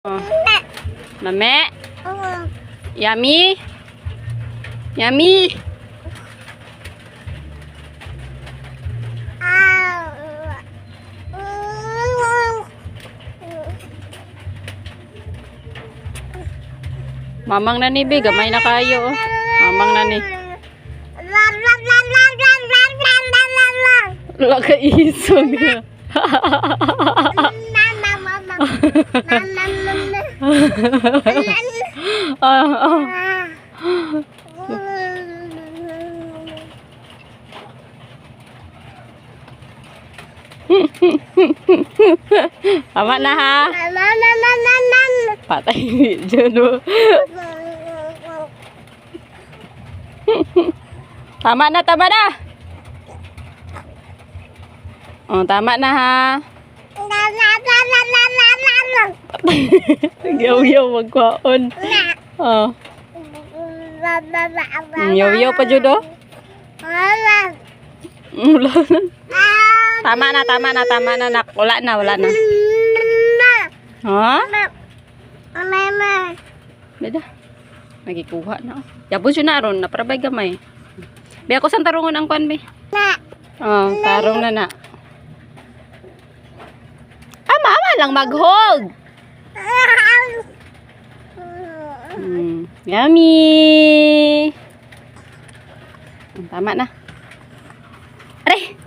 Oh. Mame? Yummy? Yummy? Mamang na ni Be, gamay na kayo. Mamang na ni. Laka isog. Tama na ha. Patay video. Tama na, tama na. Oh, tama na ha. Yaw-yaw magkwaon. Oh. Yaw-yaw pa jud oh. Tama na, tama na, tama na nak. Wala na, wala na. Ha? Beda. Nagikuha na. Yabos yun na ron, naprabay gamay. Be ako sang tarungon ang kwan be. Oh, tarong na na. Mama lang mag-hold. Yummy. Tama na. Aray.